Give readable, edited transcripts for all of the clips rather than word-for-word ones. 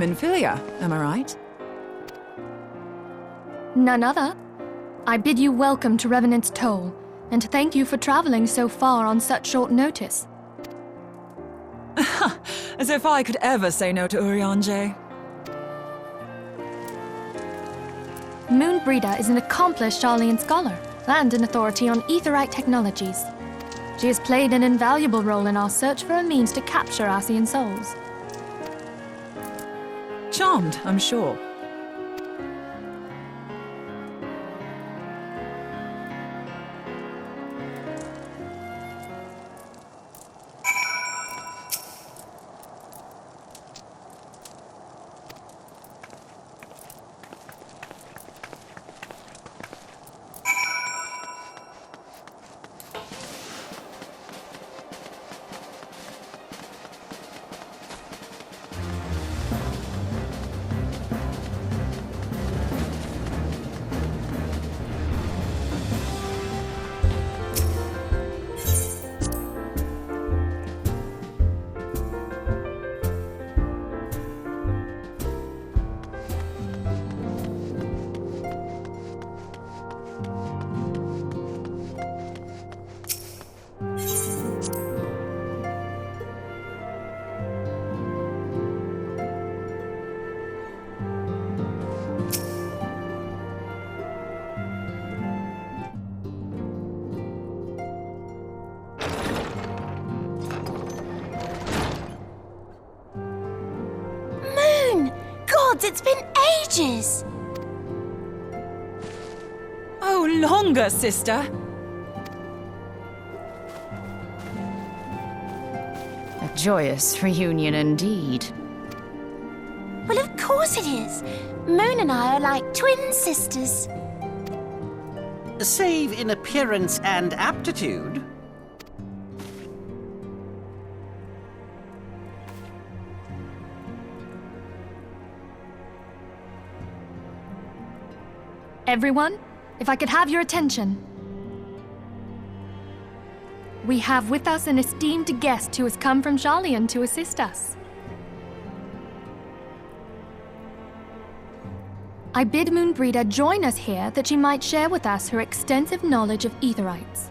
Minfilia, am I right? None other. I bid you welcome to Revenant's Toll, and thank you for traveling so far on such short notice. As if I could ever say no to Urianger. Moonbreeder is an accomplished Sharlayan scholar and an authority on aetherite technologies. She has played an invaluable role in our search for a means to capture Ascian souls. Charmed, I'm sure. It's been ages! Oh, longer, sister! A joyous reunion indeed. Well, of course it is. Moon and I are like twin sisters. Save in appearance and aptitude. Everyone, if I could have your attention. We have with us an esteemed guest who has come from Sharlayan to assist us. I bid Moonbreeder join us here that she might share with us her extensive knowledge of aetherites.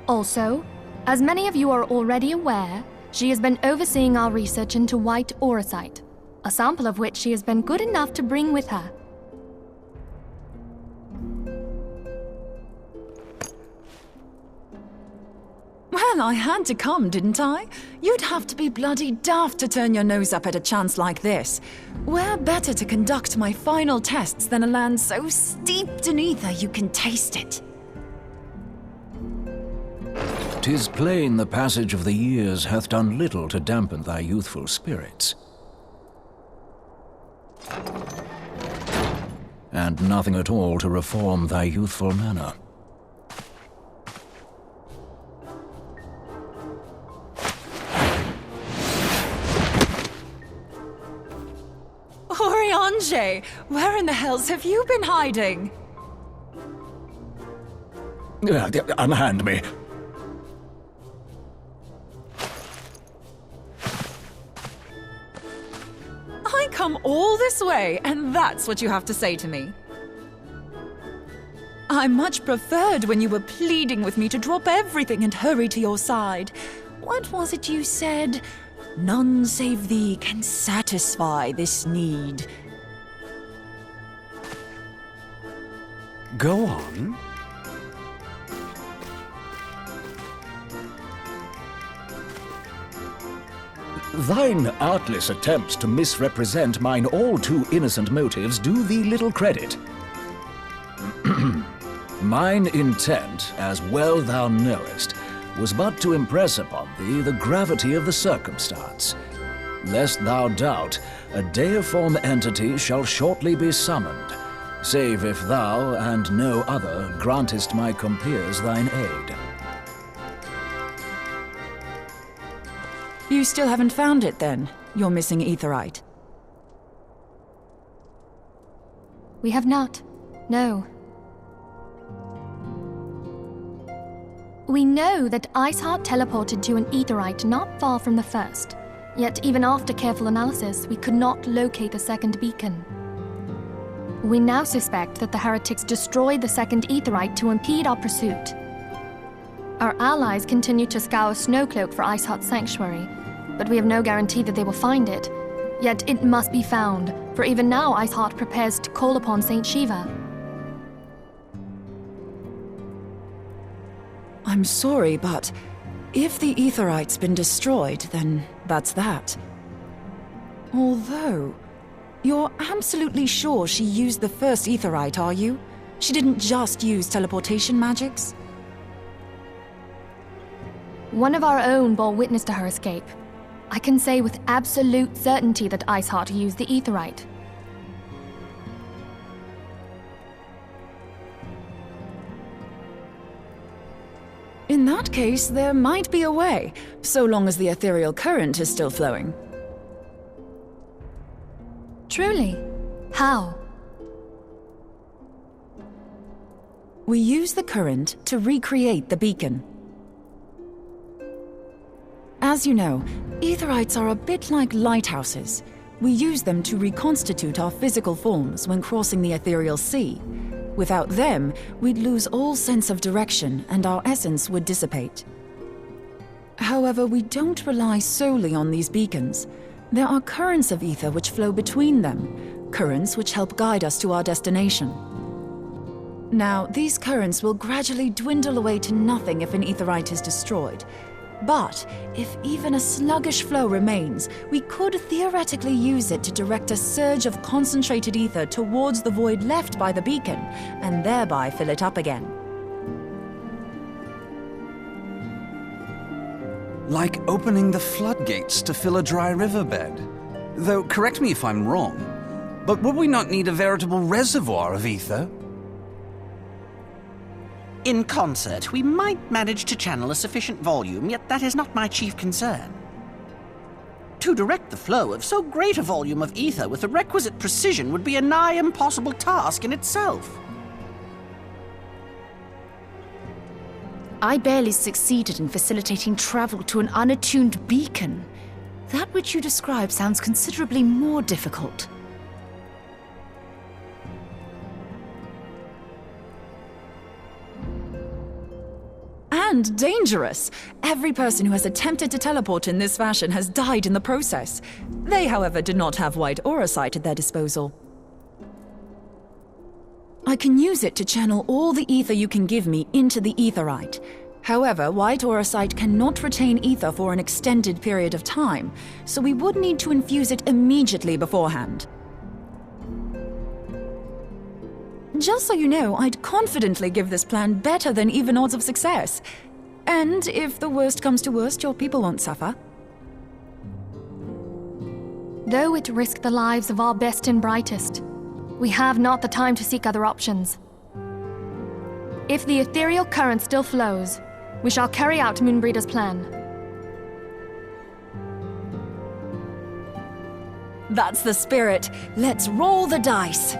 Also, as many of you are already aware, she has been overseeing our research into white auracite, a sample of which she has been good enough to bring with her. Well, I had to come, didn't I? You'd have to be bloody daft to turn your nose up at a chance like this. Where better to conduct my final tests than a land so steeped in ether you can taste it? 'Tis plain the passage of the years hath done little to dampen thy youthful spirits. And nothing at all to reform thy youthful manner. Urianger, where in the hells have you been hiding? Unhand me. I come all this way, and that's what you have to say to me. I much preferred when you were pleading with me to drop everything and hurry to your side. What was it you said? None save thee can satisfy this need. Go on. Thine artless attempts to misrepresent mine all too innocent motives do thee little credit. Mine intent, as well thou knowest, was but to impress upon thee the gravity of the circumstance. Lest thou doubt, a deiform entity shall shortly be summoned, save if thou and no other grantest my compeers thine aid. You still haven't found it, then? Your missing aetherite? We have not. No. We know that Iceheart teleported to an aetherite not far from the first, Yet even after careful analysis, we could not locate the second beacon. We now suspect that the heretics destroyed the second aetherite to impede our pursuit. Our allies continue to scour Snowcloak for Iceheart's sanctuary, but we have no guarantee that they will find it. Yet it must be found, for even now Iceheart prepares to call upon Saint Shiva. I'm sorry, but if the aetherite's been destroyed, then that's that. Although, you're absolutely sure she used the first aetherite, are you? She didn't just use teleportation magics? One of our own bore witness to her escape. I can say with absolute certainty that Iceheart used the aetherite. In that case, there might be a way, so long as the ethereal current is still flowing. Truly? How? We use the current to recreate the beacon. As you know, aetherites are a bit like lighthouses. We use them to reconstitute our physical forms when crossing the ethereal sea. Without them, we'd lose all sense of direction and our essence would dissipate. However, we don't rely solely on these beacons. There are currents of ether which flow between them, currents which help guide us to our destination. Now, these currents will gradually dwindle away to nothing if an aetherite is destroyed. But if even a sluggish flow remains, we could theoretically use it to direct a surge of concentrated ether towards the void left by the beacon, and thereby fill it up again. Like opening the floodgates to fill a dry riverbed. Though, correct me if I'm wrong, but would we not need a veritable reservoir of ether? In concert, we might manage to channel a sufficient volume, yet that is not my chief concern. To direct the flow of so great a volume of ether with the requisite precision would be a nigh impossible task in itself. I barely succeeded in facilitating travel to an unattuned beacon. That which you describe sounds considerably more difficult. And dangerous. Every person who has attempted to teleport in this fashion has died in the process. They, however, did not have white aura sight at their disposal. I can use it to channel all the ether you can give me into the aetherite. However, white aura sight cannot retain ether for an extended period of time, so we would need to infuse it immediately beforehand. Just so you know, I'd confidently give this plan better than even odds of success. And if the worst comes to worst, your people won't suffer. Though it risked the lives of our best and brightest, we have not the time to seek other options. If the ethereal current still flows, we shall carry out Moonbreeder's plan. That's the spirit. Let's roll the dice.